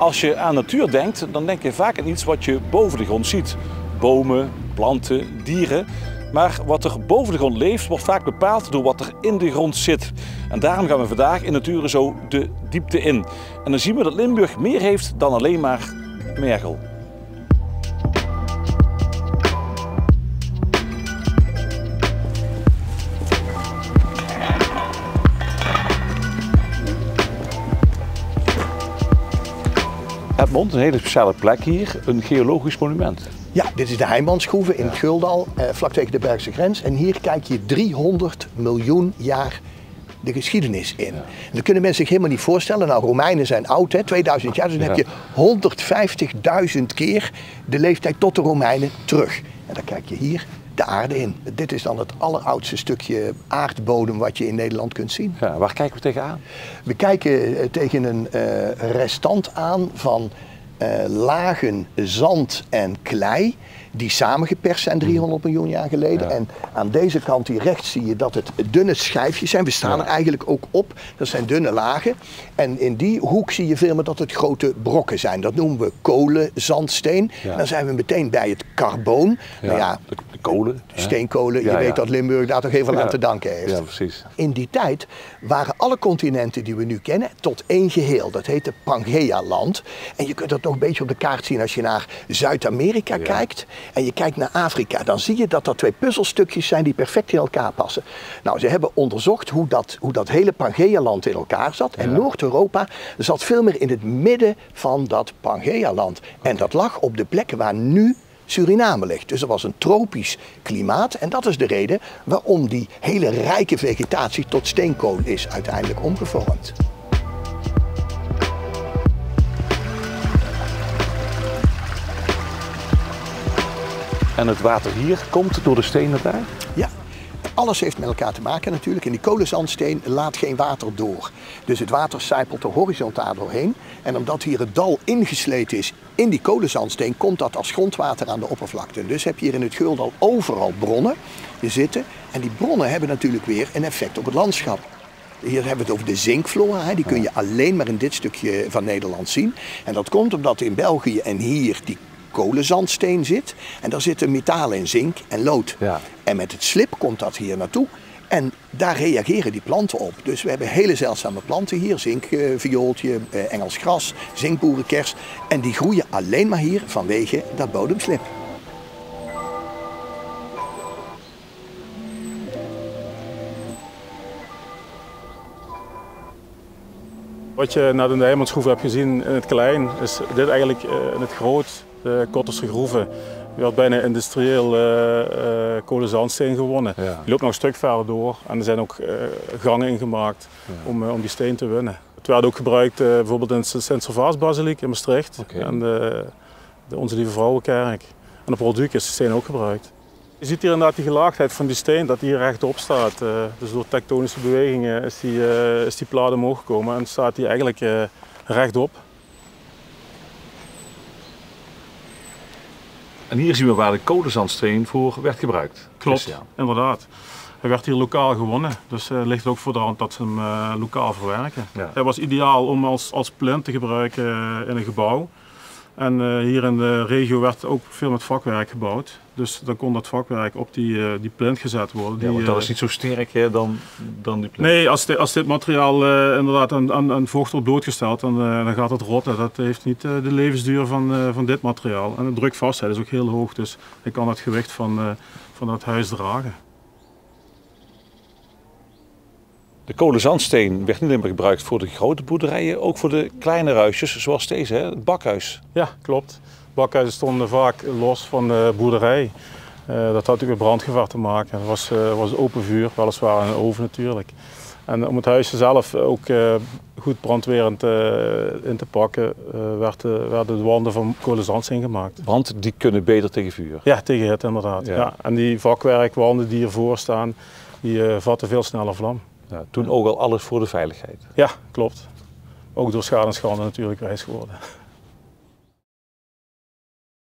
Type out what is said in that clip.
Als je aan natuur denkt, dan denk je vaak aan iets wat je boven de grond ziet. Bomen, planten, dieren. Maar wat er boven de grond leeft, wordt vaak bepaald door wat er in de grond zit. En daarom gaan we vandaag in Nature zo de diepte in. En dan zien we dat Limburg meer heeft dan alleen maar mergel. Edmond, een hele speciale plek hier, een geologisch monument. Ja, dit is de Heimansgroeve in het Guldal, vlak tegen de Belgische grens. En hier kijk je 300 miljoen jaar de geschiedenis in. En dat kunnen mensen zich helemaal niet voorstellen. Nou, Romeinen zijn oud, hè, 2000 jaar. Dus dan heb je 150.000 keer de leeftijd tot de Romeinen terug. En dan kijk je hier de aarde in. Dit is dan het alleroudste stukje aardbodem wat je in Nederland kunt zien. Ja, waar kijken we tegenaan? We kijken tegen een restant aan van lagen zand en klei die samengeperst zijn 300 miljoen jaar geleden. Ja. En aan deze kant hier rechts zie je dat het dunne schijfjes zijn. We staan er eigenlijk ook op. Dat zijn dunne lagen. En in die hoek zie je veel meer dat het grote brokken zijn. Dat noemen we kolenzandsteen. Ja. Dan zijn we meteen bij het carboon. Ja, nou ja, de kolen. Steenkolen. Je weet dat Limburg daar toch heel veel aan te danken heeft. Ja, precies. In die tijd waren alle continenten die we nu kennen tot één geheel. Dat heet het Pangea-land. En je kunt dat nog een beetje op de kaart zien als je naar Zuid-Amerika kijkt. En je kijkt naar Afrika, dan zie je dat dat twee puzzelstukjes zijn die perfect in elkaar passen. Nou, ze hebben onderzocht hoe dat hele Pangea-land in elkaar zat. En Noord-Europa zat veel meer in het midden van dat Pangea-land. En dat lag op de plekken waar nu Suriname ligt. Dus er was een tropisch klimaat. En dat is de reden waarom die hele rijke vegetatie tot steenkool is uiteindelijk omgevormd. En het water hier komt door de stenen daar? Ja, alles heeft met elkaar te maken natuurlijk. En die kolenzandsteen laat geen water door. Dus het water sijpelt er horizontaal doorheen. En omdat hier het dal ingesleten is in die kolenzandsteen, komt dat als grondwater aan de oppervlakte. Dus heb je hier in het Guldal overal bronnen zitten. En die bronnen hebben natuurlijk weer een effect op het landschap. Hier hebben we het over de zinkflora. Die kun je alleen maar in dit stukje van Nederland zien. En dat komt omdat in België en hier die kolenzandsteen zit. En daar zitten metalen in, zink en lood. Ja. En met het slib komt dat hier naartoe. En daar reageren die planten op. Dus we hebben hele zeldzame planten hier. Zinkviooltje, Engels gras, zinkboerenkers. En die groeien alleen maar hier vanwege dat bodemslib. Wat je net in de Heimansgroeve hebt gezien in het klein, is dit eigenlijk in het groot. De Kotterse groeve. Je had bijna industrieel kolenzandsteen gewonnen. Ja. Die loopt nog een stuk verder door en er zijn ook gangen ingemaakt om die steen te winnen. Het werd ook gebruikt bijvoorbeeld in de Sint-Servaasbasiliek in Maastricht en de Onze Lieve Vrouwenkerk. En op Rolduc is de steen ook gebruikt. Je ziet hier inderdaad die gelaagdheid van die steen, dat die hier rechtop staat. Dus door tektonische bewegingen is die plaat omhoog gekomen en staat die eigenlijk rechtop. En hier zien we waar de kolenzandsteen voor werd gebruikt. Klopt, inderdaad. Hij werd hier lokaal gewonnen, dus het ligt ook voor de hand dat ze hem lokaal verwerken. Ja. Hij was ideaal om als plint te gebruiken in een gebouw. En hier in de regio werd ook veel met vakwerk gebouwd. Dus dan kon dat vakwerk op die plint gezet worden. Ja, want dat is niet zo sterk dan die plint. Nee, als dit materiaal inderdaad aan vocht wordt blootgesteld, dan gaat het rotten. Dat heeft niet de levensduur van dit materiaal. En de drukvastheid is ook heel hoog, dus hij kan het gewicht van het huis dragen. De kolenzandsteen werd niet alleen maar gebruikt voor de grote boerderijen, ook voor de kleine huisjes zoals deze, hè? Het bakhuis. Ja, klopt. Bakhuizen stonden vaak los van de boerderij. Dat had natuurlijk met brandgevaar te maken. Het was open vuur, weliswaar een oven natuurlijk. En om het huisje zelf ook goed brandwerend in te pakken, werden de wanden van kolenzandsteen gemaakt. Want die kunnen beter tegen vuur? Ja, tegen hitte inderdaad. Ja. Ja. En die vakwerkwanden die ervoor staan, die vatten veel sneller vlam. Ja, toen ook al alles voor de veiligheid. Ja, klopt. Ook door schade en schande natuurlijk wijs geworden.